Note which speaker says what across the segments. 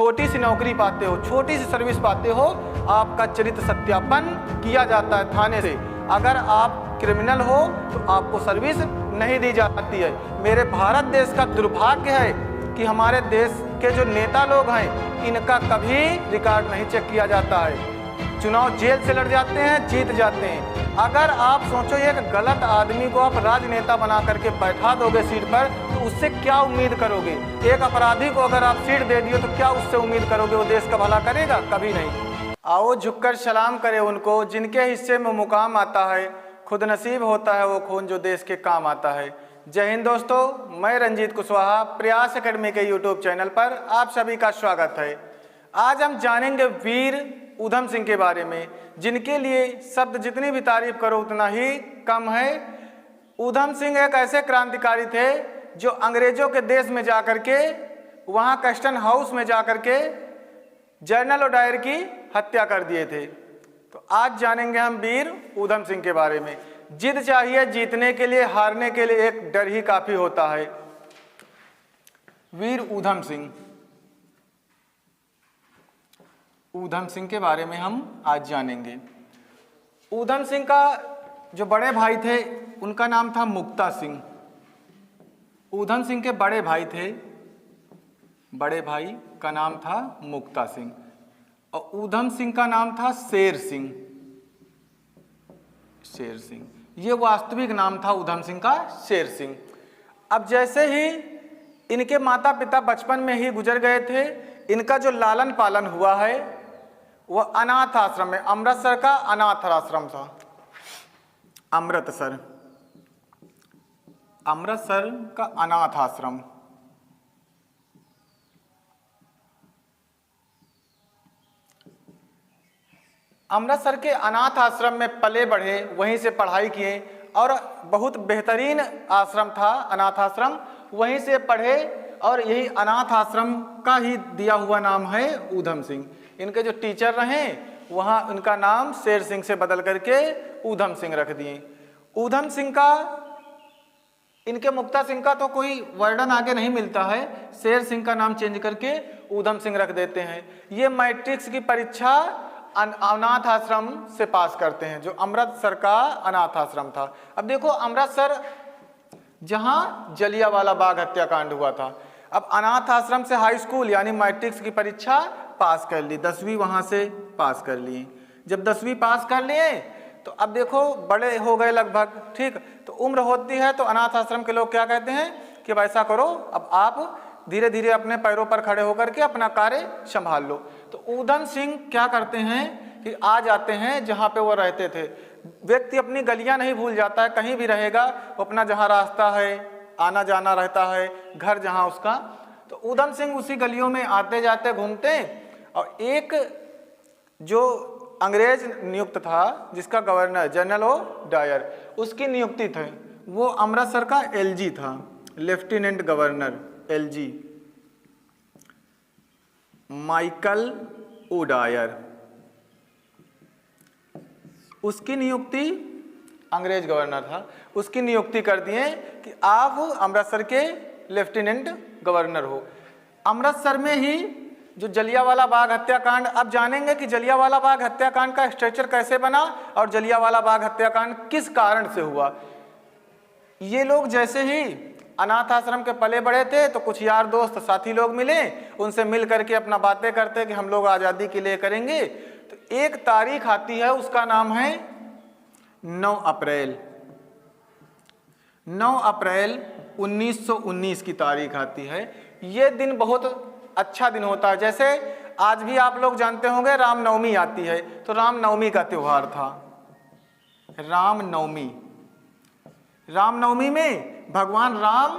Speaker 1: छोटी सी नौकरी पाते हो, छोटी सी सर्विस पाते हो, आपका चरित्र सत्यापन किया जाता है थाने से। अगर आप क्रिमिनल हो तो आपको सर्विस नहीं दी जाती है। मेरे भारत देश का दुर्भाग्य है कि हमारे देश के जो नेता लोग हैं इनका कभी रिकॉर्ड नहीं चेक किया जाता है। चुनाव जेल से लड़ जाते हैं, जीत जाते हैं। अगर आप सोचो एक गलत आदमी को आप राजनेता बना करके बैठा दोगे सीट पर, तो उससे क्या उम्मीद करोगे? एक अपराधी को अगर आप सीट दे दिए तो क्या उससे उम्मीद करोगे वो देश का भला करेगा? कभी नहीं। आओ झुककर सलाम करें उनको जिनके हिस्से में मुकाम आता है, खुद नसीब होता है वो खून जो देश के काम आता है। जय हिंद दोस्तों, मैं रंजीत कुशवाहा, प्रयास एकेडमी के यूट्यूब चैनल पर आप सभी का स्वागत है। आज हम जानेंगे वीर ऊधम सिंह के बारे में, जिनके लिए शब्द जितनी भी तारीफ करो उतना ही कम है। ऊधम सिंह एक ऐसे क्रांतिकारी थे जो अंग्रेजों के देश में जाकर के वहाँ कस्टम हाउस में जाकर के जनरल ओडायर की हत्या कर दिए थे। तो आज जानेंगे हम वीर ऊधम सिंह के बारे में। जिद चाहिए जीतने के लिए, हारने के लिए एक डर ही काफी होता है। वीर ऊधम सिंह, ऊधम सिंह के बारे में हम आज जानेंगे। ऊधम सिंह का जो बड़े भाई थे उनका नाम था मुक्ता सिंह। ऊधम सिंह के बड़े भाई थे, बड़े भाई का नाम था मुक्ता सिंह, और ऊधम सिंह का नाम था शेर सिंह। शेर सिंह, ये वास्तविक नाम था ऊधम सिंह का, शेर सिंह। अब जैसे ही इनके माता पिता बचपन में ही गुजर गए थे, इनका जो लालन पालन हुआ है वह अनाथ आश्रम में, अमृतसर का अनाथ आश्रम था। अमृतसर का अनाथ आश्रम। अमृतसर के अनाथ आश्रम में पले बढ़े, वहीं से पढ़ाई किए, और बहुत बेहतरीन आश्रम था अनाथ आश्रम, वहीं से पढ़े, और यही अनाथ आश्रम का ही दिया हुआ नाम है ऊधम सिंह। इनके जो टीचर रहे वहाँ उनका नाम शेर सिंह से बदल करके ऊधम सिंह रख दिए। ऊधम सिंह का, इनके मुक्ता सिंह का तो कोई वर्णन आगे नहीं मिलता है, शेर सिंह का नाम चेंज करके ऊधम सिंह रख देते हैं। ये मैट्रिक्स की परीक्षा अनाथ आश्रम से पास करते हैं, जो अमृतसर का अनाथ आश्रम था। अब देखो, अमृतसर जहां जलियांवाला बाग हत्याकांड हुआ था, अब अनाथ आश्रम से हाई स्कूल यानी मैट्रिक्स की परीक्षा पास कर ली, 10वीं वहां से पास कर ली। जब 10वीं पास कर लिए तो अब देखो बड़े हो गए लगभग, ठीक, तो उम्र होती है तो अनाथ आश्रम के लोग क्या कहते हैं कि ऐसा करो, अब आप धीरे धीरे अपने पैरों पर खड़े होकर के अपना कार्य संभाल लो। तो ऊधम सिंह क्या करते हैं कि आ जाते हैं जहाँ पे वो रहते थे। व्यक्ति अपनी गलियां नहीं भूल जाता है, कहीं भी रहेगा वो अपना जहाँ रास्ता है, आना जाना रहता है, घर जहाँ उसका, तो ऊधम सिंह उसी गलियों में आते जाते घूमते, और एक जो अंग्रेज नियुक्त था जिसका गवर्नर जनरल ओडायर, उसकी नियुक्ति थी, वो अमृतसर का एलजी था, lieutenant governor LG Michael O'Dwyer. उसकी नियुक्ति, अंग्रेज गवर्नर था, उसकी नियुक्ति कर दिए कि आप अमृतसर के लेफ्टिनेंट गवर्नर हो। अमृतसर में ही जो जलियांवाला बाग हत्याकांड, अब जानेंगे कि जलियांवाला बाग हत्याकांड का स्ट्रक्चर कैसे बना और जलियांवाला बाग हत्याकांड किस कारण से हुआ। ये लोग जैसे ही अनाथ आश्रम के पले बड़े थे तो कुछ यार दोस्त साथी लोग मिले, उनसे मिल करके अपना बातें करते कि हम लोग आज़ादी के लिए करेंगे। तो एक तारीख आती है, उसका नाम है 9 अप्रैल। 9 अप्रैल 1919 की तारीख आती है। ये दिन बहुत अच्छा दिन होता है। जैसे आज भी आप लोग जानते होंगे रामनवमी आती है, तो रामनवमी का त्यौहार था। रामनवमी में भगवान राम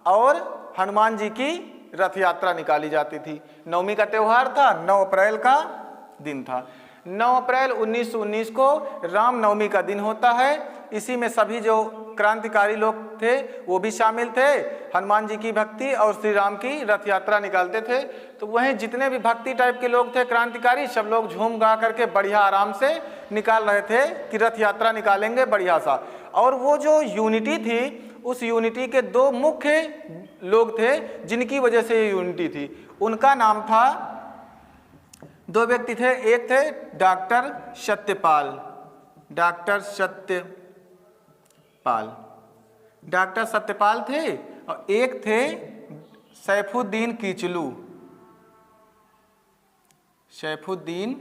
Speaker 1: और हनुमान जी की रथ यात्रा निकाली जाती थी। नवमी का त्यौहार था, 9 अप्रैल का दिन था। 9 अप्रैल 1919 को रामनवमी का दिन होता है। इसी में सभी जो क्रांतिकारी लोग थे वो भी शामिल थे। हनुमान जी की भक्ति और श्री राम की रथ यात्रा निकालते थे। तो वहीं जितने भी भक्ति टाइप के लोग थे क्रांतिकारी, सब लोग झूम गा करके बढ़िया आराम से निकाल रहे थे कि रथ यात्रा निकालेंगे बढ़िया सा। और वो जो यूनिटी थी, उस यूनिटी के 2 मुख्य लोग थे जिनकी वजह से ये यूनिटी थी। उनका नाम था दो व्यक्ति थे, एक थे डॉक्टर सत्यपाल, डॉक्टर सत्यपाल थे, और एक थे सैफुद्दीन किचलू, सैफुद्दीन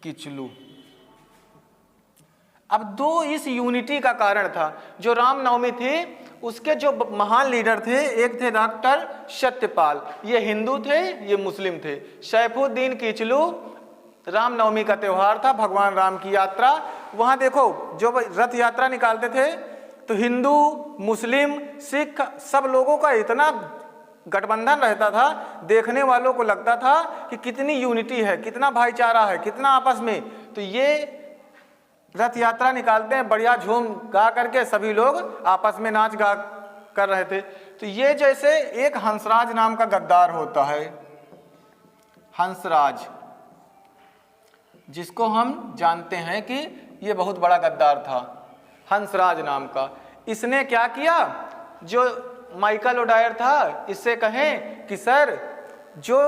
Speaker 1: किचलू। अब दो इस यूनिटी का कारण था। जो रामनवमी थी उसके जो महान लीडर थे, एक थे डॉक्टर सत्यपाल, ये हिंदू थे, ये मुस्लिम थे। सैफुद्दीन किचलू, रामनवमी का त्यौहार था, भगवान राम की यात्रा। वहाँ देखो जो रथ यात्रा निकालते थे तो हिंदू, मुस्लिम, सिख सब लोगों का इतना गठबंधन रहता था, देखने वालों को लगता था कि कितनी यूनिटी है, कितना भाईचारा है, कितना आपस में। तो ये रथ यात्रा निकालते हैं, बढ़िया झूम गा करके सभी लोग आपस में नाच गा कर रहे थे। तो ये जैसे एक हंसराज नाम का गद्दार होता है, हंसराज, जिसको हम जानते हैं कि ये बहुत बड़ा गद्दार था, हंसराज नाम का। इसने क्या किया, जो माइकल ओडायर था, इससे कहें कि सर जो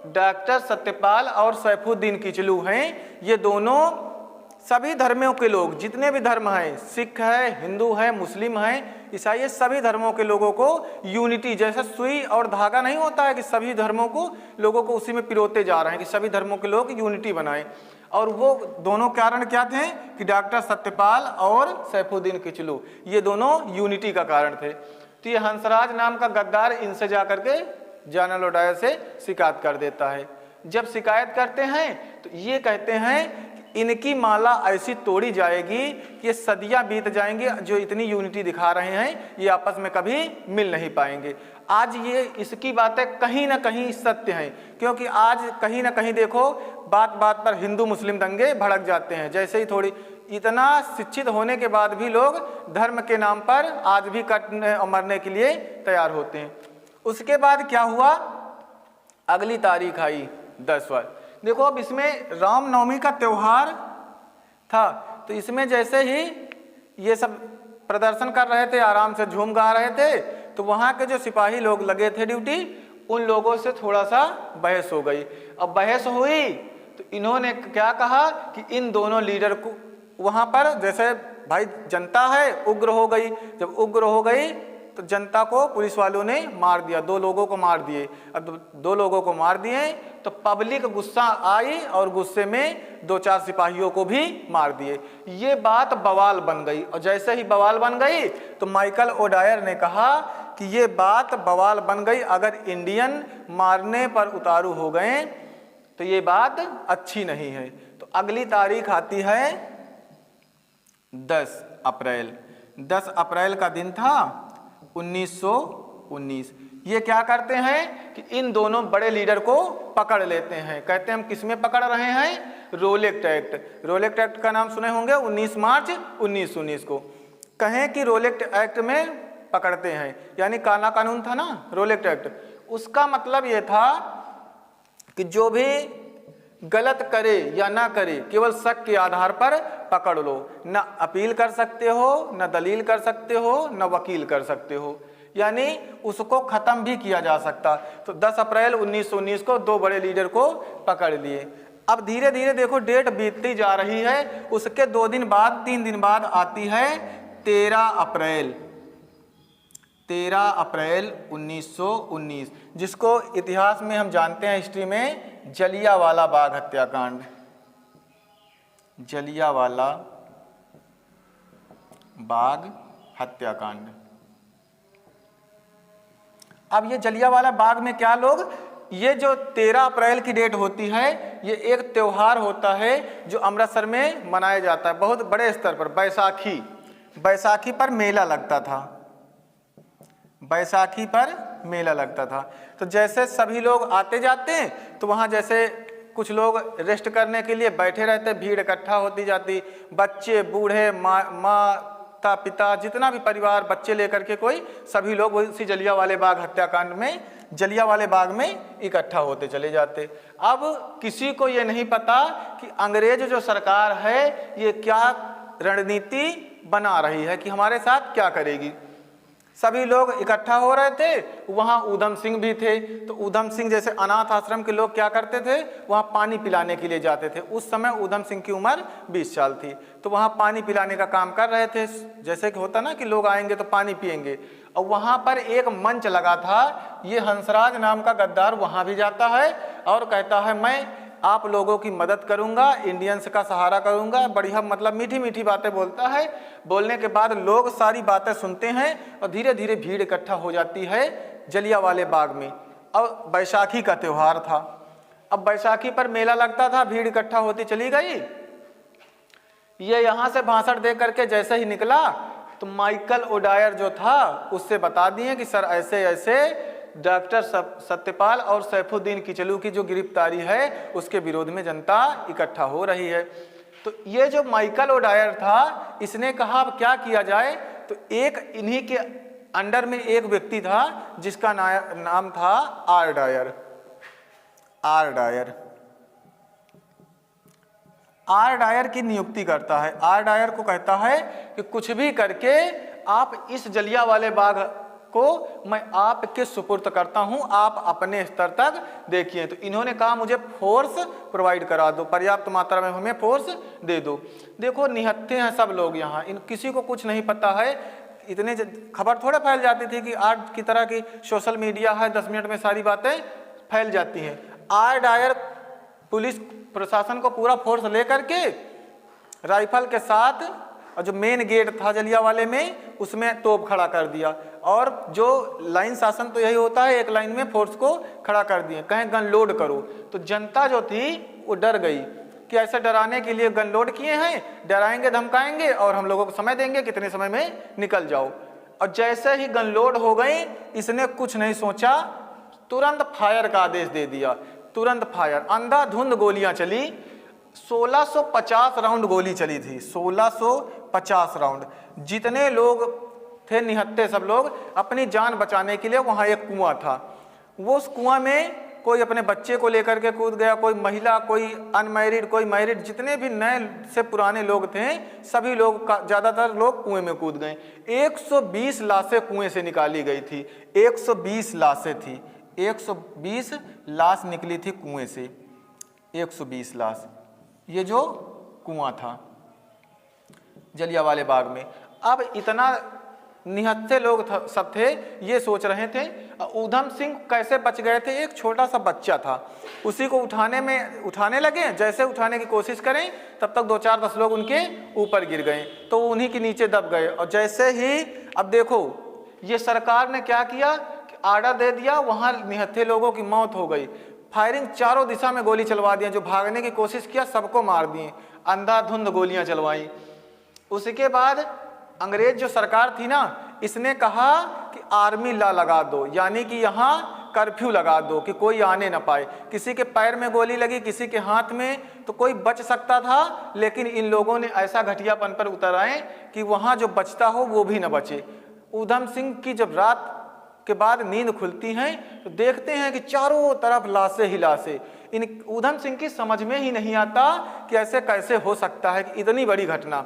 Speaker 1: डॉक्टर सत्यपाल और सैफुद्दीन किचलू हैं, ये दोनों सभी धर्मों के लोग, जितने भी धर्म हैं, सिख है, हिंदू है, मुस्लिम है, ईसाई है, सभी धर्मों के लोगों को यूनिटी, जैसे सुई और धागा नहीं होता है कि सभी धर्मों को लोगों को उसी में पिरोते जा रहे हैं कि सभी धर्मों के लोग यूनिटी बनाएं। और वो दोनों कारण क्या थे कि डॉक्टर सत्यपाल और सैफुद्दीन किचलू, ये दोनों यूनिटी का कारण थे। तो ये हंसराज नाम का गद्दार इनसे जा करके जनरल ओडायर से शिकायत कर देता है। जब शिकायत करते हैं तो ये कहते हैं इनकी माला ऐसी तोड़ी जाएगी कि सदियां बीत जाएंगी, जो इतनी यूनिटी दिखा रहे हैं ये आपस में कभी मिल नहीं पाएंगे। आज ये इसकी बातें कहीं ना कहीं सत्य हैं, क्योंकि आज कहीं ना कहीं देखो बात बात पर हिंदू मुस्लिम दंगे भड़क जाते हैं। जैसे ही थोड़ी इतना शिक्षित होने के बाद भी लोग धर्म के नाम पर आज भी कटने और मरने के लिए तैयार होते हैं। उसके बाद क्या हुआ, अगली तारीख आई 10वां। देखो अब इसमें रामनवमी का त्यौहार था, तो इसमें जैसे ही ये सब प्रदर्शन कर रहे थे, आराम से झूम गा रहे थे, तो वहाँ के जो सिपाही लोग लगे थे ड्यूटी, उन लोगों से थोड़ा सा बहस हो गई। अब बहस हुई तो इन्होंने क्या कहा कि इन दोनों लीडर को वहाँ पर, जैसे भाई जनता है, उग्र हो गई। जब उग्र हो गई तो जनता को पुलिस वालों ने मार दिया, 2 लोगों को मार दिए। अब 2 लोगों को मार दिए तो पब्लिक गुस्सा आई और गुस्से में 2-4 सिपाहियों को भी मार दिए। ये बात बवाल बन गई, और जैसे ही बवाल बन गई तो माइकल ओडायर ने कहा कि ये बात बवाल बन गई, अगर इंडियन मारने पर उतारू हो गए तो ये बात अच्छी नहीं है। तो अगली तारीख आती है 10 अप्रैल। 10 अप्रैल का दिन था 1919। ये क्या करते हैं कि इन दोनों बड़े लीडर को पकड़ लेते हैं। कहते हैं हम किस में पकड़ रहे हैं, रोलेक्ट एक्ट। रोलेक्ट एक्ट का नाम सुने होंगे, 19 मार्च 1919 को कहें कि रोलेक्ट एक्ट में पकड़ते हैं, यानी काला कानून था ना रोलेक्ट एक्ट। उसका मतलब ये था कि जो भी गलत करे या ना करे, केवल शक के आधार पर पकड़ लो, ना अपील कर सकते हो, ना दलील कर सकते हो, ना वकील कर सकते हो, यानी उसको खत्म भी किया जा सकता। तो 10 अप्रैल 1919 को 2 बड़े लीडर को पकड़ लिए। अब धीरे धीरे देखो डेट बीतती जा रही है। उसके 2 दिन बाद, 3 दिन बाद आती है 13 अप्रैल। 13 अप्रैल 1919, जिसको इतिहास में हम जानते हैं, हिस्ट्री में, जलियांवाला बाग हत्याकांड। जलियांवाला बाग हत्याकांड। अब ये जलियांवाला बाग में क्या लोग, ये जो 13 अप्रैल की डेट होती है, ये एक त्योहार होता है जो अमृतसर में मनाया जाता है बहुत बड़े स्तर पर। बैसाखी, बैसाखी पर मेला लगता था, बैसाखी पर मेला लगता था। तो जैसे सभी लोग आते जाते तो वहाँ जैसे कुछ लोग रेस्ट करने के लिए बैठे रहते, भीड़ इकट्ठा होती जाती, बच्चे, बूढ़े, माता पिता, जितना भी परिवार, बच्चे लेकर के कोई, सभी लोग उसी जलियांवाले बाग हत्याकांड में, जलियांवाले बाग में इकट्ठा होते चले जाते। अब किसी को ये नहीं पता कि अंग्रेज जो सरकार है ये क्या रणनीति बना रही है, कि हमारे साथ क्या करेगी। सभी लोग इकट्ठा हो रहे थे। वहाँ ऊधम सिंह भी थे। तो ऊधम सिंह जैसे अनाथ आश्रम के लोग क्या करते थे, वहाँ पानी पिलाने के लिए जाते थे। उस समय ऊधम सिंह की उम्र 20 साल थी। तो वहाँ पानी पिलाने का काम कर रहे थे। जैसे कि होता ना कि लोग आएंगे तो पानी पिएंगे। और वहाँ पर एक मंच लगा था। ये हंसराज नाम का गद्दार वहाँ भी जाता है और कहता है मैं आप लोगों की मदद करूंगा, इंडियंस का सहारा करूंगा। बढ़िया मतलब मीठी मीठी बातें बोलता है। बोलने के बाद लोग सारी बातें सुनते हैं और धीरे धीरे भीड़ इकट्ठा हो जाती है जलियांवाले बाग में। और बैसाखी का त्यौहार था। अब बैसाखी पर मेला लगता था, भीड़ इकट्ठा होती चली गई। ये यहाँ से भाषण दे करके जैसे ही निकला तो माइकल ओडायर जो था उससे बता दिए कि सर ऐसे ऐसे डॉक्टर सत्यपाल और सैफुद्दीन किचलू की जो गिरफ्तारी है उसके विरोध में जनता इकट्ठा हो रही है। तो ये जो माइकल ओडायर था इसने कहा अब क्या किया जाए। तो एक इन्हीं के अंडर में एक व्यक्ति था जिसका नाम था आर डायर। आर डायर की नियुक्ति करता है। आर डायर को कहता है कि कुछ भी करके आप इस जलियांवाले बाग को मैं आपके सुपुर्द करता हूं, आप अपने स्तर तक देखिए। तो इन्होंने कहा मुझे फोर्स प्रोवाइड करा दो, पर्याप्त मात्रा में हमें फोर्स दे दो। देखो निहत्थे हैं सब लोग यहाँ, इन किसी को कुछ नहीं पता है। इतने खबर थोड़ा फैल जाती थी कि आज की तरह की सोशल मीडिया है, 10 मिनट में सारी बातें फैल जाती हैं। आर डायर पुलिस प्रशासन को पूरा फोर्स लेकर के राइफल के साथ और जो मेन गेट था जलियांवाले में उसमें तोप खड़ा कर दिया। और जो लाइन शासन तो यही होता है, एक लाइन में फोर्स को खड़ा कर दिए, कहें गन लोड करो। तो जनता जो थी वो डर गई कि ऐसे डराने के लिए गन लोड किए हैं, डराएंगे धमकाएंगे और हम लोगों को समय देंगे, कितने समय में निकल जाओ। और जैसे ही गन लोड हो गई इसने कुछ नहीं सोचा, तुरंत फायर का आदेश दे दिया। तुरंत फायर, अंधाधुंध गोलियां चली। 1650 राउंड गोली चली थी, 1650 राउंड। जितने लोग थे निहत्थे सब लोग अपनी जान बचाने के लिए, वहाँ एक कुआं था, वो उस कुआं में कोई अपने बच्चे को लेकर के कूद गया, कोई महिला, कोई अनमैरिड, कोई मैरिड, जितने भी नए से पुराने लोग थे सभी लोग, ज़्यादातर लोग कुएं में कूद गए। 120 लाशें कुएं से निकाली गई थी। 120 लाशें थी, 120 लाश निकली थी कुएं से, 120 लाश। ये जो कुआं था जलियांवाले बाग में। अब इतना निहत्थे लोग सब थे, ये सोच रहे थे ऊधम सिंह कैसे बच गए थे। एक छोटा सा बच्चा था, उसी को उठाने लगे। जैसे उठाने की कोशिश करें तब तक 2-4-10 लोग उनके ऊपर गिर गए, तो उन्हीं के नीचे दब गए। और जैसे ही अब देखो ये सरकार ने क्या किया कि आर्डर दे दिया, वहाँ निहत्थे लोगों की मौत हो गई। फायरिंग चारों दिशा में गोली चलवा दिया, जो भागने की कोशिश किया सबको मार दिए, अंधाधुंध गोलियां चलवाई। उसके बाद अंग्रेज जो सरकार थी ना, इसने कहा कि आर्मी लॉ लगा दो, यानी कि यहाँ कर्फ्यू लगा दो कि कोई आने ना पाए। किसी के पैर में गोली लगी, किसी के हाथ में, तो कोई बच सकता था, लेकिन इन लोगों ने ऐसा घटियापन पर उतर आए कि वहाँ जो बचता हो वो भी न बचे। ऊधम सिंह की जब रात के बाद नींद खुलती है तो देखते हैं कि चारों तरफ लाशें ही लाशें। इन ऊधम सिंह की समझ में ही नहीं आता कि ऐसे कैसे हो सकता है कि इतनी बड़ी घटना।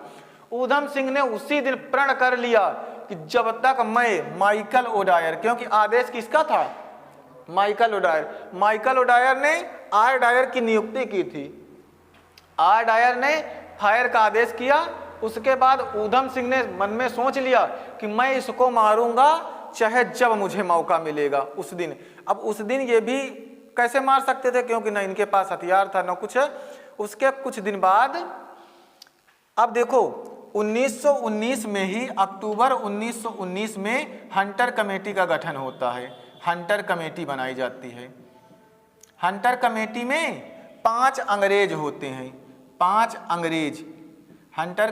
Speaker 1: ऊधम सिंह ने उसी दिन प्रण कर लिया कि जब तक मैं माइकल ओडायर, क्योंकि आदेश किसका था, माइकल ओडायर। माइकल ओडायर ने आर डायर की नियुक्ति की थी। आर डायर ने फायर का आदेश किया। उसके बाद ऊधम सिंह ने मन में सोच लिया कि मैं इसको मारूंगा चाहे जब मुझे मौका मिलेगा उस दिन। अब उस दिन ये भी कैसे मार सकते थे, क्योंकि ना इनके पास हथियार था ना कुछ। उसके कुछ दिन बाद अब देखो 1919 में ही, अक्टूबर 1919 में हंटर कमेटी का गठन होता है। हंटर कमेटी बनाई जाती है। हंटर कमेटी में 5 अंग्रेज होते हैं, 5 अंग्रेज। हंटर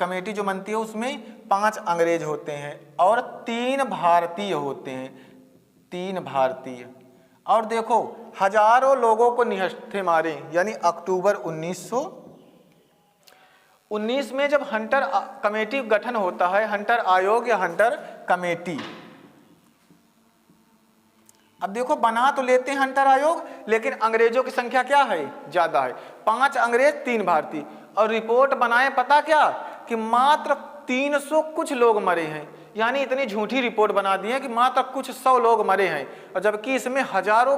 Speaker 1: कमेटी जो बनती है उसमें 5 अंग्रेज होते हैं और 3 भारतीय होते हैं, 3 भारतीय। और देखो हजारों लोगों को निहत्थे मारे, यानी अक्टूबर 1919 में जब हंटर कमेटी गठन होता है, हंटर आयोग या हंटर कमेटी। अब देखो बना तो लेते हैं हंटर आयोग, लेकिन अंग्रेजों की संख्या क्या है, ज्यादा है। 5 अंग्रेज 3 भारतीय। और रिपोर्ट बनाए पता क्या कि मात्र 300 कुछ लोग मरे हैं। यानी इतनी झूठी रिपोर्ट बना दी है कि मात्र कुछ 100 लोग मरे हैं, और जबकि इसमें हजारों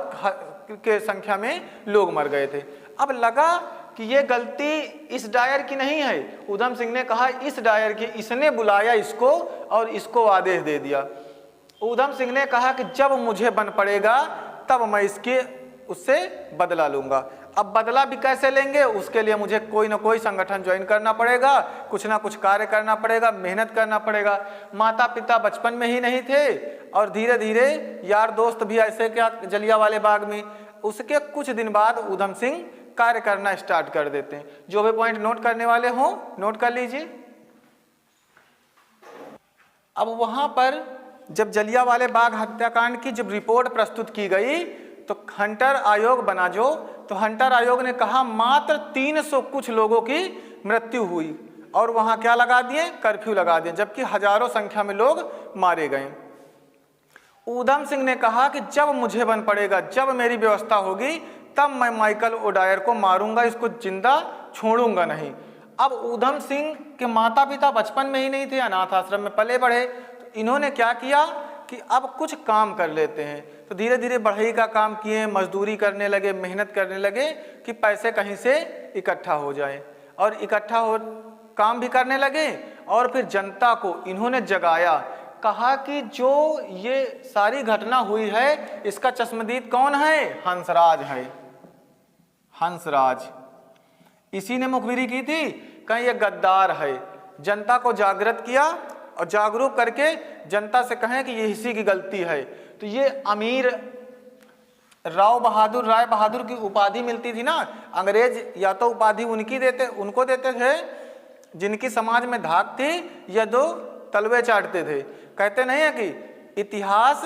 Speaker 1: के संख्या में लोग मर गए थे। अब लगा कि ये गलती इस डायर की नहीं है। ऊधम सिंह ने कहा इस डायर की, इसने बुलाया इसको और इसको आदेश दे दिया। ऊधम सिंह ने कहा कि जब मुझे बन पड़ेगा तब मैं उससे बदला लूंगा। अब बदला भी कैसे लेंगे, उसके लिए मुझे कोई ना कोई संगठन ज्वाइन करना पड़ेगा, कुछ ना कुछ कार्य करना पड़ेगा, मेहनत करना पड़ेगा। माता पिता बचपन में ही नहीं थे और धीरे धीरे यार दोस्त भी ऐसे क्या जलियांवाले बाग में। उसके कुछ दिन बाद ऊधम सिंह कार्य करना स्टार्ट कर देते हैं। जो भी पॉइंट नोट करने वाले हों नोट कर लीजिए। अब वहां पर जब जलियांवाले बाग हत्याकांड की जब रिपोर्ट प्रस्तुत की गई तो हंटर आयोग बना तो हंटर आयोग ने कहा मात्र 300 कुछ लोगों की मृत्यु हुई, और वहां क्या लगा दिए, कर्फ्यू लगा दिए, जबकि हजारों संख्या में लोग मारे गए। ऊधम सिंह ने कहा कि जब मुझे बन पड़ेगा, जब मेरी व्यवस्था होगी, तब मैं माइकल ओडायर को मारूंगा, इसको जिंदा छोड़ूंगा नहीं। अब ऊधम सिंह के माता पिता बचपन में ही नहीं थे, अनाथ आश्रम में पले बढ़े, तो इन्होंने क्या किया कि अब कुछ काम कर लेते हैं। तो धीरे धीरे बढ़ई का काम किए, मजदूरी करने लगे, मेहनत करने लगे कि पैसे कहीं से इकट्ठा हो जाए, और इकट्ठा हो काम भी करने लगे। और फिर जनता को इन्होंने जगाया, कहा कि जो ये सारी घटना हुई है इसका चश्मदीद कौन है, हंसराज है, हंसराज। इसी ने मुखबिरी की थी, कहीं ये गद्दार है। जनता को जागृत किया और जागरूक करके जनता से कहें कि ये इसी की गलती है। तो ये अमीर राय बहादुर की उपाधि मिलती थी ना, अंग्रेज या तो उपाधि उनको देते थे जिनकी समाज में धाक थी, या जो तलवे चाटते थे। कहते नहीं है कि इतिहास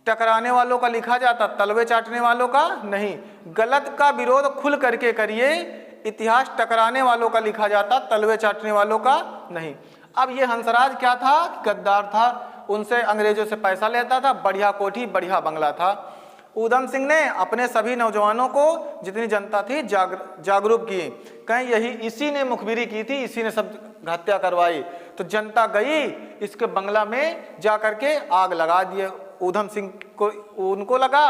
Speaker 1: टकराने वालों का लिखा जाता, तलवे चाटने वालों का नहीं। गलत का विरोध खुल करके करिए, इतिहास टकराने वालों का लिखा जाता, तलवे चाटने वालों का नहीं। अब ये हंसराज क्या था, गद्दार था, उनसे अंग्रेजों से पैसा लेता था, बढ़िया कोठी बढ़िया बंगला था। ऊधम सिंह ने अपने सभी नौजवानों को, जितनी जनता थी, जागरूक किए। कहीं यही इसी ने मुखबिरी की थी, इसी ने सब हत्या करवाई। तो जनता गई इसके बंगला में जा करके आग लगा दिए। ऊधम सिंह को, उनको लगा,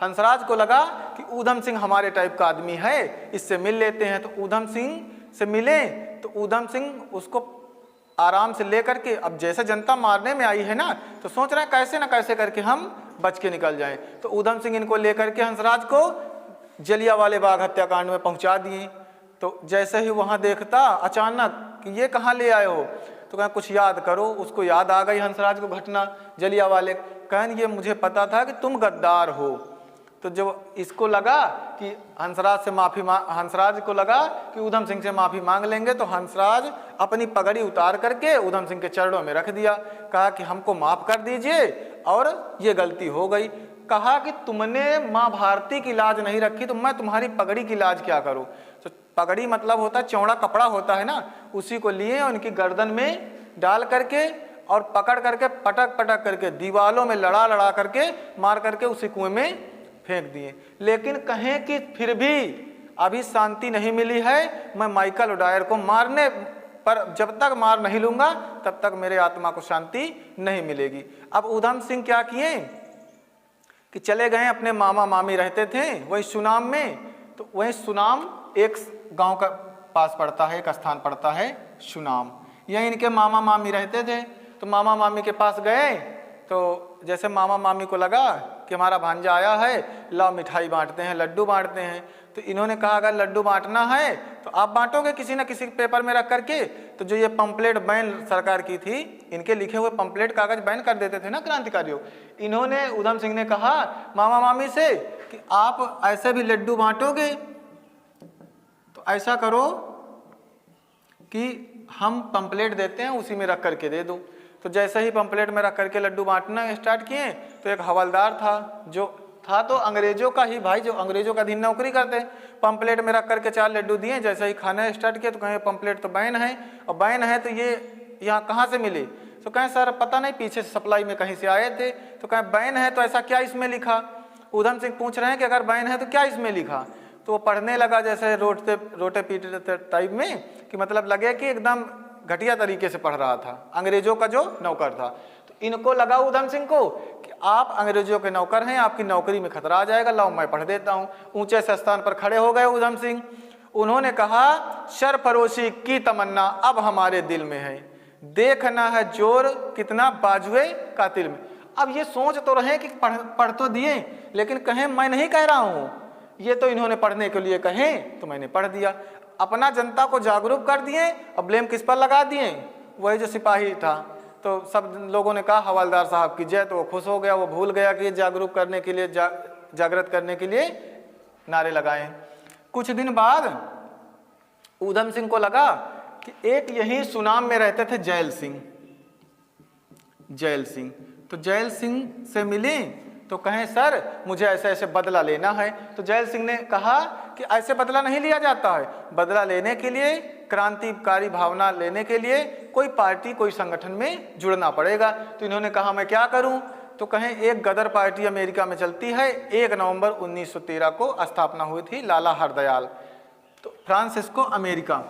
Speaker 1: हंसराज को लगा कि ऊधम सिंह हमारे टाइप का आदमी है, इससे मिल लेते हैं। तो ऊधम सिंह से मिले तो ऊधम सिंह उसको आराम से लेकर के, अब जैसे जनता मारने में आई है ना, तो सोच रहे हैं कैसे ना कैसे करके हम बच के निकल जाएं। तो ऊधम सिंह इनको लेकर के हंसराज को जलियांवाले बाग हत्याकांड में पहुंचा दिए। तो जैसे ही वहां देखता अचानक कि ये कहाँ ले आए हो, तो कहें कुछ याद करो। उसको याद आ गई हंसराज को घटना जलियांवाले। कहें ये मुझे पता था कि तुम गद्दार हो। तो जब इसको लगा कि हंसराज को लगा कि ऊधम सिंह से माफ़ी मांग लेंगे, तो हंसराज अपनी पगड़ी उतार करके ऊधम सिंह के चरणों में रख दिया। कहा कि हमको माफ़ कर दीजिए और ये गलती हो गई। कहा कि तुमने माँ भारती की लाज नहीं रखी तो मैं तुम्हारी पगड़ी की लाज क्या करूँ। तो पगड़ी मतलब होता है चौड़ा कपड़ा होता है ना, उसी को लिए उनकी गर्दन में डाल करके और पकड़ करके पटक करके दीवालों में लड़ा करके मार करके उसी कुएं में फेंक दिए। लेकिन कहें कि फिर भी अभी शांति नहीं मिली है, मैं माइकल ओडायर को मारने पर जब तक मार नहीं लूंगा तब तक मेरे आत्मा को शांति नहीं मिलेगी। अब ऊधम सिंह क्या किए कि चले गए, अपने मामा मामी रहते थे वही सुनाम में। तो वही सुनाम एक गांव का पास पड़ता है, एक स्थान पड़ता है सुनाम, यही इनके मामा मामी रहते थे। तो मामा मामी के पास गए, तो जैसे मामा मामी को लगा कि हमारा भांजा आया है, लाओ मिठाई बांटते हैं, लड्डू बांटते हैं। तो इन्होंने कहा अगर लड्डू बांटना है तो आप बांटोगे किसी न किसी पेपर में रख करके। तो जो ये पंपलेट बैन सरकार की थी, इनके लिखे हुए पंपलेट कागज बैन कर देते थे ना क्रांतिकारियों, इन्होंने ऊधम सिंह ने कहा मामा मामी से कि आप ऐसे भी लड्डू बांटोगे तो ऐसा करो कि हम पंपलेट देते हैं उसी में रख करके दे दो। तो जैसे ही पंपलेट में रख करके लड्डू बांटना स्टार्ट किए, तो एक हवलदार था, जो था तो अंग्रेजों का ही भाई, जो अंग्रेजों का अधीन नौकरी करते, पंपलेट में रख करके 4 लड्डू दिए। जैसे ही खाना स्टार्ट किया तो कहें पंपलेट तो बैन है, और बैन है तो ये यहाँ कहाँ से मिले। तो कहें सर पता नहीं, पीछे से सप्लाई में कहीं से आए थे। तो कहें बैन है तो ऐसा क्या इसमें लिखा। ऊधम सिंह पूछ रहे हैं कि अगर बैन है तो क्या इसमें लिखा। तो वो पढ़ने लगा जैसे रोटे पीटे टाइप में, कि मतलब लगे कि एकदम घटिया तरीके से पढ़ रहा था, अंग्रेजों का जो नौकर था। तो इनको लगा ऊधम सिंह को कि आप अंग्रेजों के नौकर हैं, आपकी नौकरी में खतरा आ जाएगा, लाओ मैं पढ़ देता हूँ। ऊंचे से स्थान पर खड़े हो गए ऊधम सिंह। उन्होंने कहा, सरफरोशी की तमन्ना अब हमारे दिल में है, देखना है जोर कितना बाजुए कातिल में। अब ये सोच तो रहे कि पढ़ तो दिए, लेकिन कहें मैं नहीं कह रहा हूँ, ये तो इन्होंने पढ़ने के लिए कहें तो मैंने पढ़ दिया। अपना जनता को जागरूक कर दिए और ब्लेम किस पर लगा दिए, वही जो सिपाही था। तो सब लोगों ने कहा हवलदार साहब की जय, तो वो खुश हो गया, वो भूल गया कि जागरूक करने के लिए जागृत करने के लिए नारे लगाए। कुछ दिन बाद ऊधम सिंह को लगा कि एक यही सुनाम में रहते थे जैल सिंह। तो जैल सिंह से मिले तो कहें सर मुझे ऐसे ऐसे बदला लेना है। तो जैल सिंह ने कहा कि ऐसे बदला नहीं लिया जाता है, बदला लेने के लिए, क्रांतिकारी भावना लेने के लिए कोई पार्टी कोई संगठन में जुड़ना पड़ेगा। तो इन्होंने कहा मैं क्या करूं? तो कहें एक गदर पार्टी अमेरिका में चलती है, 1 नवंबर 1913 को स्थापना हुई थी, लाला हरदयाल, तो फ्रांसिस्को अमेरिका।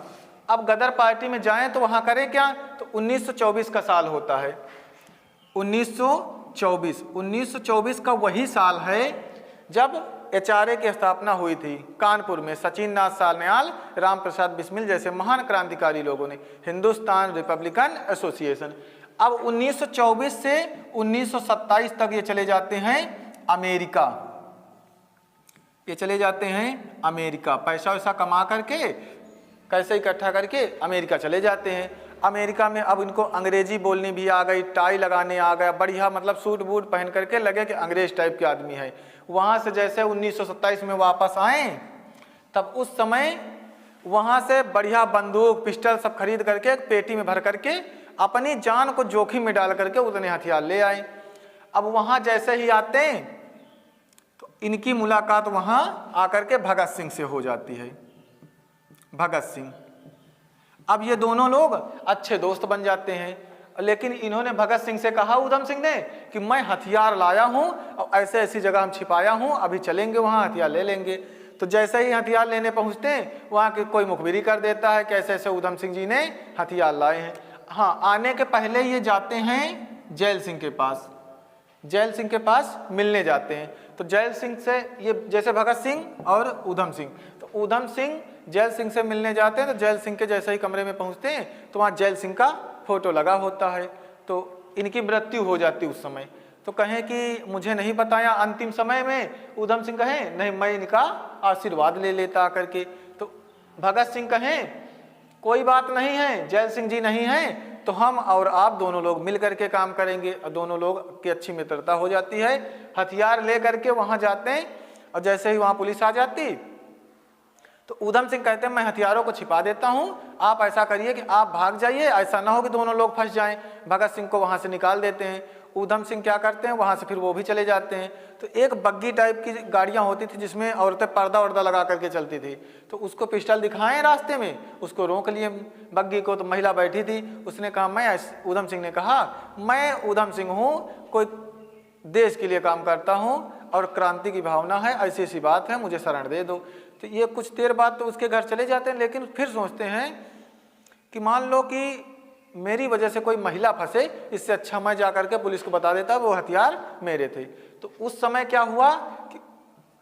Speaker 1: अब गदर पार्टी में जाएं तो वहां करें क्या? तो 1924 का साल होता है, 1924 का वही साल है जब HRA की स्थापना हुई थी कानपुर में। सचिन नाथ सान्याल, राम प्रसाद बिस्मिल जैसे महान क्रांतिकारी लोगों ने, हिंदुस्तान रिपब्लिकन एसोसिएशन। अब 1924 से 1927 तक ये चले जाते हैं अमेरिका, ये चले जाते हैं अमेरिका, पैसा वैसा कमा करके कैसे इकट्ठा करके अमेरिका चले जाते हैं। अमेरिका में अब इनको अंग्रेजी बोलनी भी आ गई, टाई लगाने आ गया, बढ़िया मतलब सूट बूट पहन करके लगे कि अंग्रेज टाइप के आदमी है। वहाँ से जैसे 1927 में वापस आए, तब उस समय वहाँ से बढ़िया बंदूक पिस्टल सब खरीद करके पेटी में भर करके अपनी जान को जोखिम में डाल करके उतने हथियार ले आए। अब वहाँ जैसे ही आते हैं तो इनकी मुलाकात वहाँ आकर के भगत सिंह से हो जाती है। भगत सिंह, अब ये दोनों लोग अच्छे दोस्त बन जाते हैं। लेकिन इन्होंने भगत सिंह से कहा, ऊधम सिंह ने, कि मैं हथियार लाया हूं और ऐसे ऐसी जगह हम छिपाया हूं, अभी चलेंगे वहां हथियार ले लेंगे। तो जैसे ही हथियार लेने पहुंचते हैं वहां के कोई मुखबिरी कर देता है कि ऐसे ऐसे ऊधम सिंह जी ने हथियार लाए हैं। हाँ, आने के पहले ये जाते हैं जैल सिंह के पास, जैल सिंह के पास मिलने जाते हैं। तो जैल सिंह से ये जैसे भगत सिंह और ऊधम सिंह, तो ऊधम सिंह जैल सिंह से मिलने जाते हैं। तो जैल सिंह के जैसे ही कमरे में पहुंचते हैं तो वहाँ जैल सिंह का फोटो लगा होता है। तो इनकी मृत्यु हो जाती उस समय। तो कहें कि मुझे नहीं बताया अंतिम समय में, ऊधम सिंह कहें नहीं मैं इनका आशीर्वाद ले लेता करके। तो भगत सिंह कहें कोई बात नहीं है, जैल सिंह जी नहीं हैं तो हम और आप दोनों लोग मिल करके काम करेंगे। और दोनों लोग की अच्छी मित्रता हो जाती है। हथियार ले करके वहाँ जाते हैं और जैसे ही वहाँ पुलिस आ जाती तो ऊधम सिंह कहते हैं मैं हथियारों को छिपा देता हूं, आप ऐसा करिए कि आप भाग जाइए, ऐसा ना हो कि दोनों लोग फंस जाएं। भगत सिंह को वहां से निकाल देते हैं। ऊधम सिंह क्या करते हैं, वहां से फिर वो भी चले जाते हैं। तो एक बग्गी टाइप की गाड़ियां होती थी जिसमें औरतें पर्दा वर्दा लगा करके चलती थी। तो उसको पिस्टल दिखाएं रास्ते में, उसको रोक लिए बग्गी को। तो महिला बैठी थी, उसने कहा मैं, ऊधम सिंह ने कहा मैं ऊधम सिंह हूँ, कोई देश के लिए काम करता हूँ और क्रांति की भावना है, ऐसी ऐसी बात है, मुझे शरण दे दो। तो ये कुछ देर बाद तो उसके घर चले जाते हैं। लेकिन फिर सोचते हैं कि मान लो कि मेरी वजह से कोई महिला फंसे, इससे अच्छा मैं जा करके पुलिस को बता देता वो हथियार मेरे थे। तो उस समय क्या हुआ कि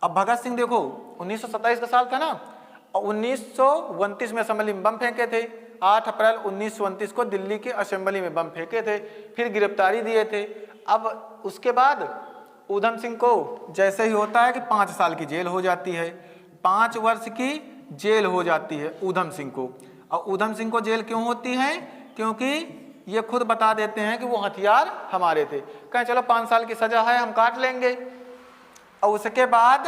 Speaker 1: अब भगत सिंह देखो 1927 का साल था ना, और 1929 में असेंबली में बम फेंके थे। 8 अप्रैल 1929 को दिल्ली के असेंबली में बम फेंके थे, फिर गिरफ्तारी दिए थे। अब उसके बाद ऊधम सिंह को जैसे ही होता है कि 5 साल की जेल हो जाती है, 5 वर्ष की जेल हो जाती है ऊधम सिंह को। और ऊधम सिंह को जेल क्यों होती है? क्योंकि ये खुद बता देते हैं कि वो हथियार हमारे थे। कहें चलो 5 साल की सजा है, हम काट लेंगे। और उसके बाद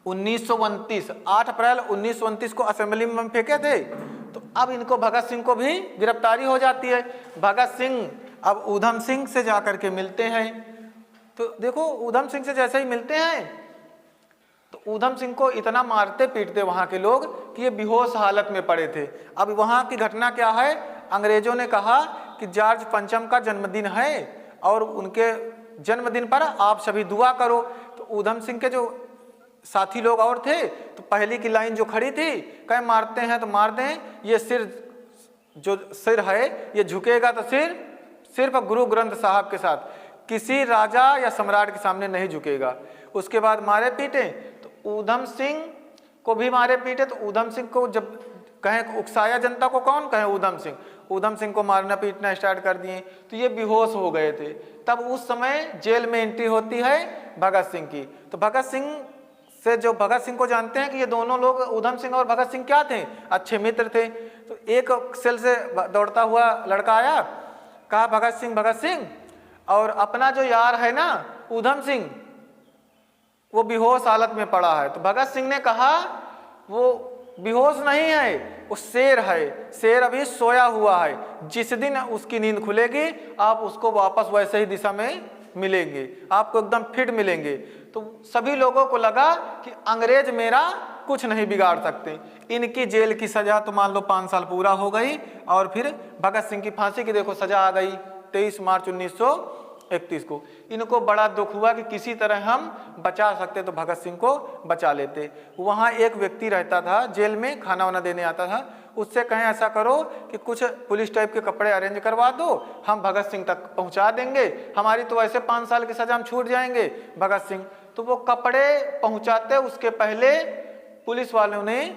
Speaker 1: 1929, 8 अप्रैल 1929 को असेंबली में फेंके थे। तो अब इनको भगत सिंह को भी गिरफ्तारी हो जाती है। भगत सिंह अब ऊधम सिंह से जाकर के मिलते हैं। तो देखो ऊधम सिंह से जैसे ही मिलते हैं तो ऊधम सिंह को इतना मारते पीटते वहां के लोग कि ये बेहोश हालत में पड़े थे। अब वहां की घटना क्या है, अंग्रेजों ने कहा कि जॉर्ज पंचम का जन्मदिन है और उनके जन्मदिन पर आप सभी दुआ करो। तो ऊधम सिंह के जो साथी लोग और थे तो पहली की लाइन जो खड़ी थी, कहीं मारते हैं तो मार दें, ये सिर जो सिर है ये झुकेगा तो सिर्फ गुरु ग्रंथ साहब के साथ, किसी राजा या सम्राट के सामने नहीं झुकेगा। उसके बाद मारे पीटे तो ऊधम सिंह को भी मारे पीटे। तो ऊधम सिंह को जब कहें उकसाया जनता को, कौन कहे ऊधम सिंह, ऊधम सिंह को मारना पीटना स्टार्ट कर दिए तो ये बेहोश हो गए थे। तब उस समय जेल में एंट्री होती है भगत सिंह की। तो भगत सिंह से, जो भगत सिंह को जानते हैं कि ये दोनों लोग, ऊधम सिंह और भगत सिंह क्या थे, अच्छे मित्र थे। तो एक सेल से दौड़ता हुआ लड़का आया, कहा भगत सिंह, और अपना जो यार है ना ऊधम सिंह, वो बेहोश हालत में पड़ा है। तो भगत सिंह ने कहा वो बेहोश नहीं है, वो शेर है, शेर अभी सोया हुआ है, जिस दिन उसकी नींद खुलेगी आप उसको वापस वैसे ही दिशा में मिलेंगे, आपको एकदम फिट मिलेंगे। तो सभी लोगों को लगा कि अंग्रेज मेरा कुछ नहीं बिगाड़ सकते। इनकी जेल की सजा तो मान लो 5 साल पूरा हो गई, और फिर भगत सिंह की फांसी की देखो सजा आ गई 23 मार्च 1931 को। इनको बड़ा दुख हुआ कि किसी तरह हम बचा सकते तो भगत सिंह को बचा लेते। वहाँ एक व्यक्ति रहता था जेल में, खाना वाना देने आता था, उससे कहें ऐसा करो कि कुछ पुलिस टाइप के कपड़े अरेंज करवा दो, हम भगत सिंह तक पहुँचा देंगे, हमारी तो वैसे 5 साल की सजा हम छूट जाएंगे। भगत सिंह तो वो कपड़े पहुँचाते उसके पहले पुलिस वालों ने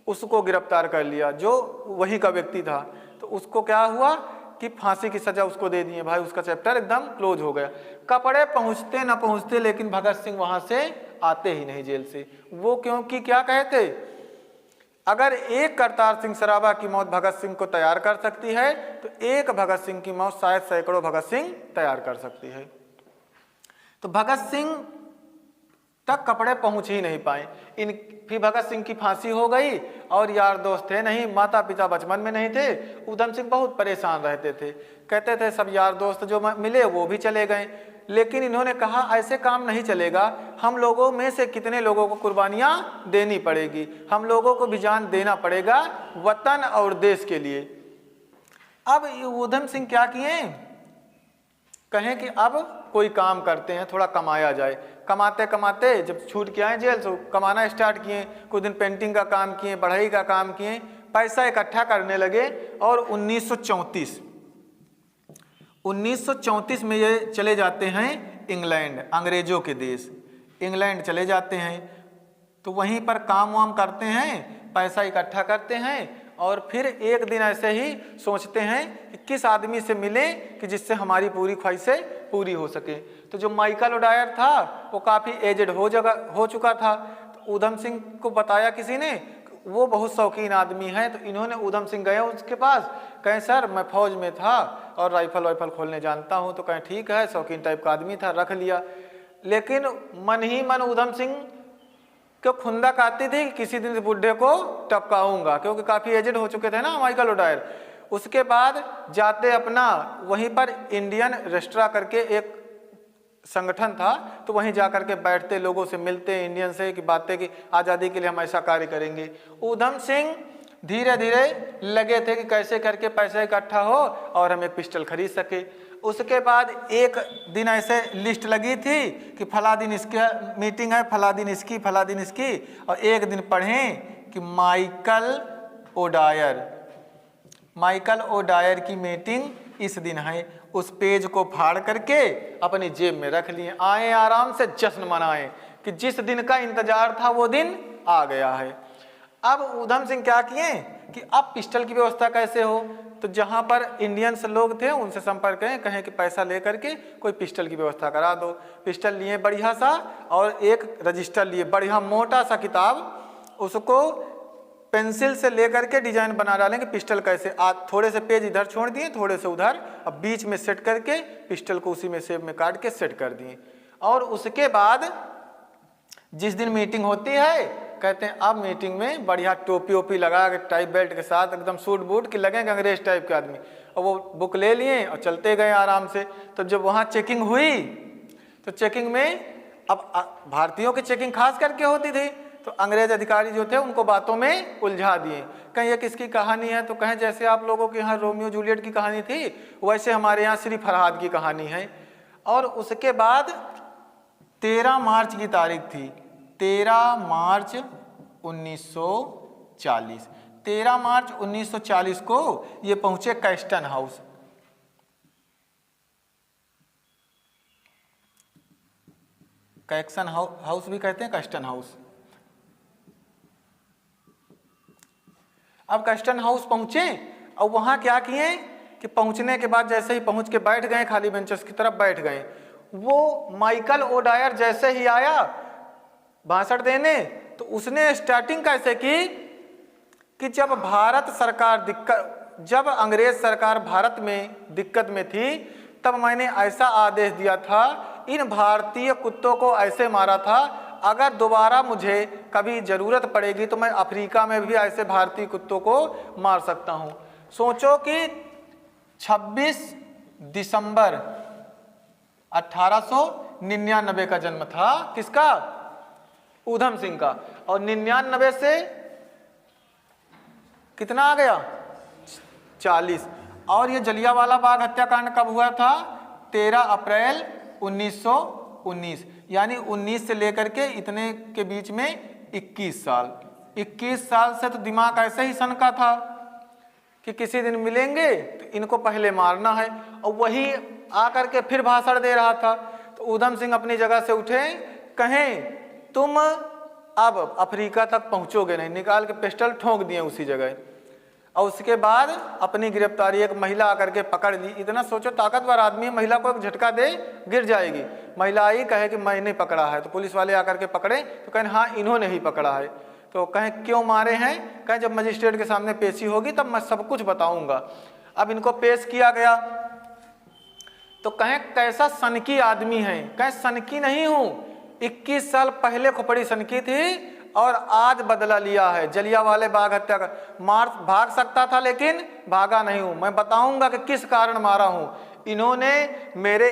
Speaker 1: उसको गिरफ्तार कर लिया, जो वही का व्यक्ति था। तो उसको क्या हुआ कि फांसी की सजा उसको दे दिए। भाई उसका चैप्टर एकदम क्लोज हो गया। कपड़े पहुंचते ना पहुंचते, लेकिन भगत सिंह वहां से आते ही नहीं जेल से। वो क्योंकि क्या कहते, अगर एक करतार सिंह सराभा की मौत भगत सिंह को तैयार कर सकती है तो एक भगत सिंह की मौत शायद सैकड़ों भगत सिंह तैयार कर सकती है। तो भगत सिंह तक कपड़े पहुंच ही नहीं पाए। इन फिर भगत सिंह की फांसी हो गई, और यार दोस्त थे नहीं, माता पिता बचपन में नहीं थे। ऊधम सिंह बहुत परेशान रहते थे, कहते थे सब यार दोस्त जो मिले वो भी चले गए। लेकिन इन्होंने कहा ऐसे काम नहीं चलेगा, हम लोगों में से कितने लोगों को कुर्बानियां देनी पड़ेगी, हम लोगों को भी जान देना पड़ेगा वतन और देश के लिए। अब ऊधम सिंह क्या किए, कहें कि अब कोई काम करते हैं, थोड़ा कमाया जाए। कमाते कमाते जब छूट के आए जेल तो कमाना स्टार्ट किए। कुछ दिन पेंटिंग का काम किए, बढ़ई का काम किए, पैसा इकट्ठा करने लगे। और 1934 में ये चले जाते हैं इंग्लैंड, अंग्रेजों के देश इंग्लैंड चले जाते हैं। तो वहीं पर काम वाम करते हैं, पैसा इकट्ठा करते हैं, और फिर एक दिन ऐसे ही सोचते हैं कि किस आदमी से मिले कि जिससे हमारी पूरी ख्वाहिशें पूरी हो सके। तो जो माइकल ओडायर था वो काफ़ी एजेड हो चुका था। तो ऊधम सिंह को बताया किसी ने, वो बहुत शौकीन आदमी है। तो इन्होंने ऊधम सिंह गए उसके पास, कहें सर मैं फौज में था और राइफल खोलने जानता हूँ। तो कहें ठीक है, शौकीन टाइप का आदमी था, रख लिया। लेकिन मन ही मन ऊधम सिंह को खुंदक आती थी, किसी दिन बुढ़े को टपकाऊंगा, क्योंकि काफ़ी एजेड हो चुके थे ना माइकल ओडायर। उसके बाद जाते अपना वहीं पर इंडियन रेस्ट्रा करके एक संगठन था, तो वहीं जा करके बैठते, लोगों से मिलते इंडियन से, कि बातें कि आज़ादी के लिए हम ऐसा कार्य करेंगे। ऊधम सिंह धीरे धीरे लगे थे कि कैसे करके पैसा इकट्ठा हो और हम एक पिस्टल खरीद सके। उसके बाद एक दिन ऐसे लिस्ट लगी थी कि फला दिन इसकी मीटिंग है, फला दिन इसकी, फला दिन इसकी, और एक दिन पढ़ें कि माइकल ओडायर की मीटिंग इस दिन है। उस पेज को फाड़ करके अपनी जेब में रख लिए, आए आराम से जश्न मनाएं कि जिस दिन का इंतजार था वो दिन आ गया है। अब ऊधम सिंह क्या किए कि अब पिस्टल की व्यवस्था कैसे हो, तो जहां पर इंडियंस लोग थे उनसे संपर्क कहें कि पैसा लेकर के कोई पिस्टल की व्यवस्था करा दो। पिस्टल लिए बढ़िया सा, और एक रजिस्टर लिए बढ़िया मोटा सा किताब, उसको पेंसिल से लेकर के डिजाइन बना डालेंगे पिस्टल कैसे। थोड़े से पेज इधर छोड़ दिए, थोड़े से उधर, अब बीच में सेट करके पिस्टल को उसी में शेप में काट के सेट कर दिए। और उसके बाद जिस दिन मीटिंग होती है, कहते हैं अब मीटिंग में बढ़िया टोपी ओपी लगा के टाई बेल्ट के साथ एकदम सूट बूट कि लगेंगे अंग्रेज टाइप के आदमी। और वो बुक ले लिए और चलते गए आराम से। तो जब वहाँ चेकिंग हुई तो चेकिंग में, अब भारतीयों की चेकिंग खास करके होती थी, तो अंग्रेज अधिकारी जो थे उनको बातों में उलझा दिए। कहीं ये किसकी कहानी है, तो कहें जैसे आप लोगों के यहाँ रोमियो जूलियट की कहानी थी, वैसे हमारे यहाँ श्री फरहाद की कहानी है। और उसके बाद 13 मार्च की तारीख थी, 13 मार्च 1940। 13 मार्च 1940 को ये पहुंचे कैस्टन हाउस। कैक्सन हाउस भी कहते हैं, कैस्टन हाउस। अब कैस्टन हाउस पहुंचे और वहां क्या किए कि पहुंचने के बाद जैसे ही पहुंच के बैठ गए, खाली बेंचेस की तरफ बैठ गए। वो माइकल ओडायर जैसे ही आया भाषण देने, तो उसने स्टार्टिंग कैसे की कि जब अंग्रेज सरकार भारत में दिक्कत में थी, तब मैंने ऐसा आदेश दिया था, इन भारतीय कुत्तों को ऐसे मारा था, अगर दोबारा मुझे कभी जरूरत पड़ेगी तो मैं अफ्रीका में भी ऐसे भारतीय कुत्तों को मार सकता हूं। सोचो कि 26 दिसंबर 1899 का जन्म था, किसका? ऊधम सिंह का। और 99 से कितना आ गया? 40। और ये जलियांवाला बाग हत्याकांड कब हुआ था? 13 अप्रैल 1919, यानी 19 से लेकर के इतने के बीच में 21 साल। 21 साल से तो दिमाग ऐसे ही सनका था कि किसी दिन मिलेंगे तो इनको पहले मारना है, और वही आकर के फिर भाषण दे रहा था। तो ऊधम सिंह अपनी जगह से उठे, कहें तुम अब अफ्रीका तक पहुंचोगे नहीं, निकाल के पिस्टल ठोंक दिए उसी जगह। और उसके बाद अपनी गिरफ्तारी, एक महिला आकर के पकड़ ली। इतना सोचो, ताकतवर आदमी, महिला को एक झटका दे गिर जाएगी। महिला आई, कहे कि मैंने पकड़ा है। तो पुलिस वाले आकर के पकड़े, तो कहें हाँ इन्होंने ही पकड़ा है। तो कहें क्यों मारे हैं? कहें जब मजिस्ट्रेट के सामने पेशी होगी तब मैं सब कुछ बताऊंगा। अब इनको पेश किया गया, तो कहें कैसा सनकी आदमी है? कहें सनकी नहीं हूँ, 21 साल पहले खोपड़ी सनकी थी और आज बदला लिया है। जलियांवाले बाग हत्या का भाग सकता था लेकिन भागा नहीं हूं। मैं बताऊंगा कि किस कारण मारा हूं। इन्होंने मेरे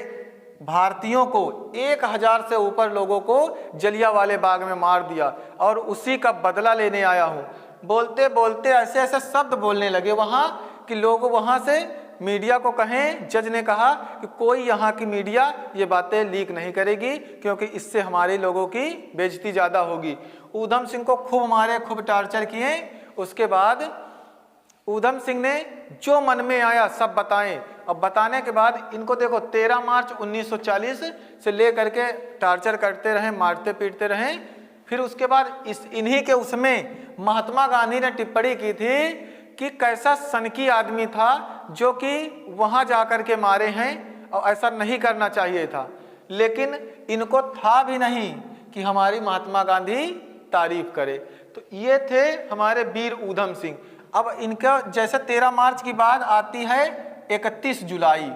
Speaker 1: भारतीयों को 1000 से ऊपर लोगों को जलियांवाले बाग में मार दिया और उसी का बदला लेने आया हूं। बोलते बोलते ऐसे ऐसे शब्द बोलने लगे वहां कि लोग वहां से मीडिया को कहें। जज ने कहा कि कोई यहाँ की मीडिया ये बातें लीक नहीं करेगी, क्योंकि इससे हमारे लोगों की बेइज्जती ज़्यादा होगी। ऊधम सिंह को खूब मारे, खूब टार्चर किए। उसके बाद ऊधम सिंह ने जो मन में आया सब बताएं। अब बताने के बाद इनको देखो 13 मार्च 1940 से लेकर के टार्चर करते रहे, मारते पीटते रहे। फिर उसके बाद इन्हीं के उसमें महात्मा गांधी ने टिप्पणी की थी कि कैसा सनकी आदमी था जो कि वहां जाकर के मारे हैं, और ऐसा नहीं करना चाहिए था। लेकिन इनको था भी नहीं कि हमारी महात्मा गांधी तारीफ करे। तो ये थे हमारे वीर ऊधम सिंह। अब इनका जैसे 13 मार्च की बात आती है 31 जुलाई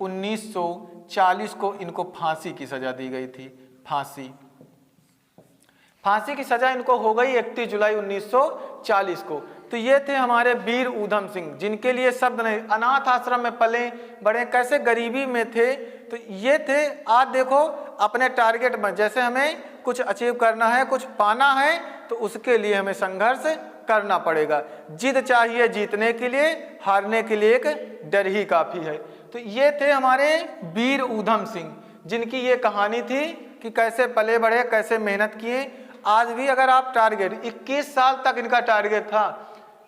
Speaker 1: 1940 को इनको फांसी की सजा दी गई थी। फांसी की सजा इनको हो गई 31 जुलाई 1940 को। तो ये थे हमारे वीर ऊधम सिंह, जिनके लिए शब्द नहीं। अनाथ आश्रम में पले बड़े, कैसे गरीबी में थे। तो ये थे। आज देखो अपने टारगेट में, जैसे हमें कुछ अचीव करना है, कुछ पाना है, तो उसके लिए हमें संघर्ष करना पड़ेगा। जिद चाहिए जीतने के लिए, हारने के लिए एक डर ही काफी है। तो ये थे हमारे वीर ऊधम सिंह, जिनकी ये कहानी थी कि कैसे पले बढ़े, कैसे मेहनत किए। आज भी अगर आप टारगेट, 21 साल तक इनका टारगेट था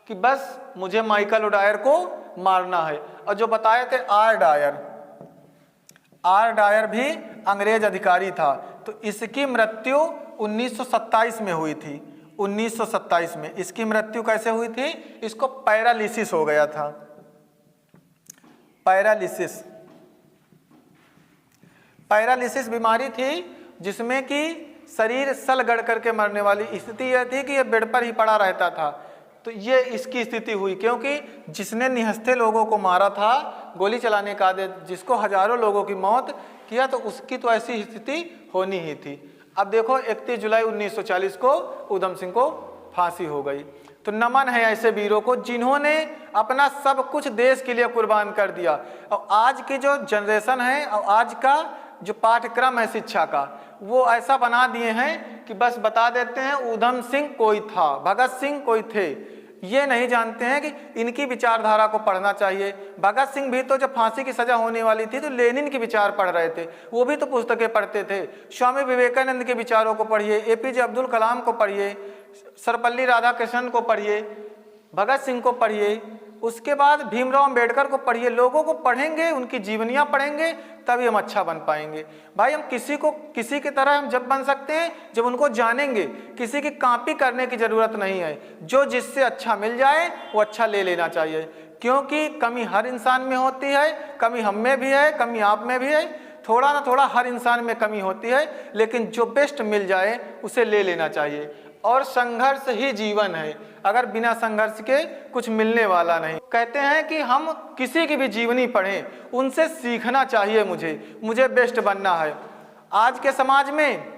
Speaker 1: कि बस मुझे माइकल ओडायर को मारना है। और जो बताए थे आर डायर भी अंग्रेज अधिकारी था। तो इसकी मृत्यु 1927 में हुई थी। 1927 में इसकी मृत्यु कैसे हुई थी? इसको पैरालिसिस हो गया था। पैरालिसिस बीमारी थी जिसमें कि शरीर सल गड़ करके मरने वाली स्थिति यह थी कि यह बेड पर ही पड़ा रहता था। तो ये इसकी स्थिति हुई, क्योंकि जिसने निहत्थे लोगों को मारा था, गोली चलाने का आदेश, जिसको हजारों लोगों की मौत किया, तो उसकी तो ऐसी स्थिति होनी ही थी। अब देखो 31 जुलाई 1940 को ऊधम सिंह को फांसी हो गई। तो नमन है ऐसे वीरों को जिन्होंने अपना सब कुछ देश के लिए कुर्बान कर दिया। और आज की जो जनरेशन है और आज का जो पाठ्यक्रम है शिक्षा का, वो ऐसा बना दिए हैं कि बस बता देते हैं ऊधम सिंह कोई था, भगत सिंह कोई थे। ये नहीं जानते हैं कि इनकी विचारधारा को पढ़ना चाहिए। भगत सिंह भी तो जब फांसी की सजा होने वाली थी तो लेनिन के विचार पढ़ रहे थे, वो भी तो पुस्तकें पढ़ते थे। स्वामी विवेकानंद के विचारों को पढ़िए, एपीजे अब्दुल कलाम को पढ़िए, सर्वपल्ली राधाकृष्णन को पढ़िए, भगत सिंह को पढ़िए, उसके बाद भीमराव अंबेडकर को पढ़िए। लोगों को पढ़ेंगे, उनकी जीवनियाँ पढ़ेंगे, तभी हम अच्छा बन पाएंगे। भाई हम किसी की तरह हम जब बन सकते हैं जब उनको जानेंगे। किसी की कॉपी करने की ज़रूरत नहीं है। जो जिससे अच्छा मिल जाए वो अच्छा ले लेना चाहिए, क्योंकि कमी हर इंसान में होती है। कमी हम में भी है, कमी आप में भी है, थोड़ा ना थोड़ा हर इंसान में कमी होती है, लेकिन जो बेस्ट मिल जाए उसे ले लेना चाहिए। और संघर्ष ही जीवन है, अगर बिना संघर्ष के कुछ मिलने वाला नहीं। कहते हैं कि हम किसी की भी जीवनी पढ़ें, उनसे सीखना चाहिए। मुझे बेस्ट बनना है। आज के समाज में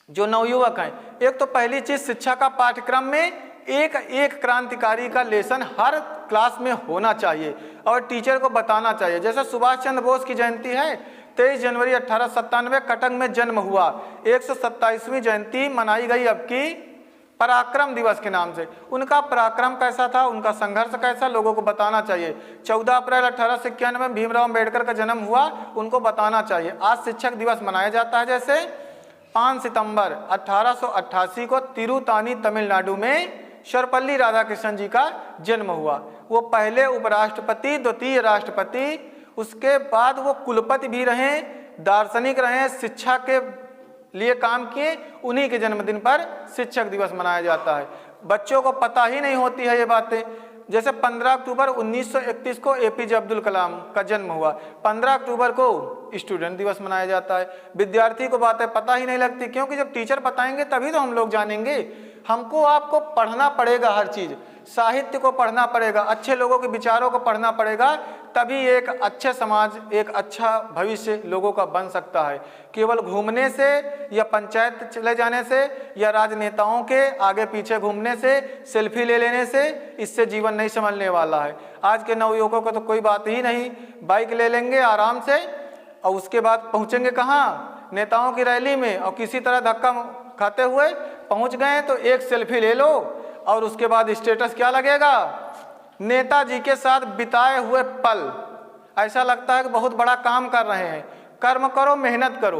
Speaker 1: जो नवयुवक हैं, एक तो पहली चीज़ शिक्षा का पाठ्यक्रम में एक क्रांतिकारी का लेसन हर क्लास में होना चाहिए और टीचर को बताना चाहिए। जैसे सुभाष चंद्र बोस की जयंती है, 23 जनवरी 1897 कटक में जन्म हुआ। 127वीं जयंती मनाई गई अब की पराक्रम दिवस के नाम से। उनका पराक्रम कैसा था, उनका संघर्ष कैसा, लोगों को बताना चाहिए। 14 अप्रैल 1891 में भीमराव अंबेडकर का जन्म हुआ, उनको बताना चाहिए। आज शिक्षक दिवस मनाया जाता है। जैसे 5 सितंबर 1888 को तिरुतानी तमिलनाडु में सर्वपल्ली राधाकृष्णन जी का जन्म हुआ। वो पहले उपराष्ट्रपति, द्वितीय राष्ट्रपति, उसके बाद वो कुलपति भी रहे, दार्शनिक रहे, शिक्षा के लिए काम किए। उन्हीं के जन्मदिन पर शिक्षक दिवस मनाया जाता है। बच्चों को पता ही नहीं होती है ये बातें। जैसे 15 अक्टूबर 1931 को एपीजे अब्दुल कलाम का जन्म हुआ। 15 अक्टूबर को स्टूडेंट दिवस मनाया जाता है। विद्यार्थी को बातें पता ही नहीं लगती, क्योंकि जब टीचर बताएंगे तभी तो हम लोग जानेंगे। हमको आपको पढ़ना पड़ेगा, हर चीज़, साहित्य को पढ़ना पड़ेगा, अच्छे लोगों के विचारों को पढ़ना पड़ेगा, तभी एक अच्छे समाज, एक अच्छा भविष्य लोगों का बन सकता है। केवल घूमने से या पंचायत चले जाने से या राजनेताओं के आगे पीछे घूमने से, सेल्फी ले लेने से, इससे जीवन नहीं संभलने वाला है। आज के नवयुवकों को तो कोई बात ही नहीं। बाइक ले लेंगे आराम से और उसके बाद पहुँचेंगे कहाँ, नेताओं की रैली में, और किसी तरह धक्का खाते हुए पहुँच गए तो एक सेल्फी ले लो और उसके बाद स्टेटस क्या लगेगा, नेताजी के साथ बिताए हुए पल। ऐसा लगता है कि बहुत बड़ा काम कर रहे हैं। कर्म करो, मेहनत करो।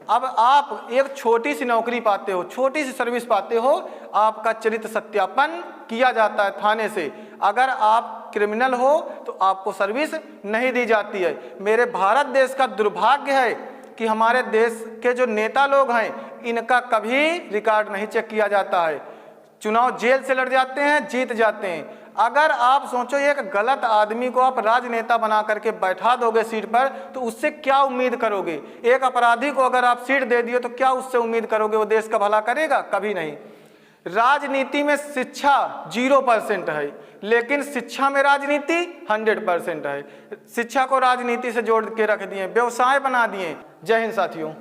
Speaker 1: अब आप एक छोटी सी नौकरी पाते हो, छोटी सी सर्विस पाते हो, आपका चरित्र सत्यापन किया जाता है थाने से। अगर आप क्रिमिनल हो तो आपको सर्विस नहीं दी जाती है। मेरे भारत देश का दुर्भाग्य है कि हमारे देश के जो नेता लोग हैं, इनका कभी रिकॉर्ड नहीं चेक किया जाता है। चुनाव जेल से लड़ जाते हैं, जीत जाते हैं। अगर आप सोचो एक गलत आदमी को आप राजनेता बना करके बैठा दोगे सीट पर, तो उससे क्या उम्मीद करोगे? एक अपराधी को अगर आप सीट दे दिए तो क्या उससे उम्मीद करोगे वो देश का भला करेगा? कभी नहीं। राजनीति में शिक्षा 0% है, लेकिन शिक्षा में राजनीति 100% है। शिक्षा को राजनीति से जोड़ के रख दिए, व्यवसाय बना दिए। जय हिंद साथियों।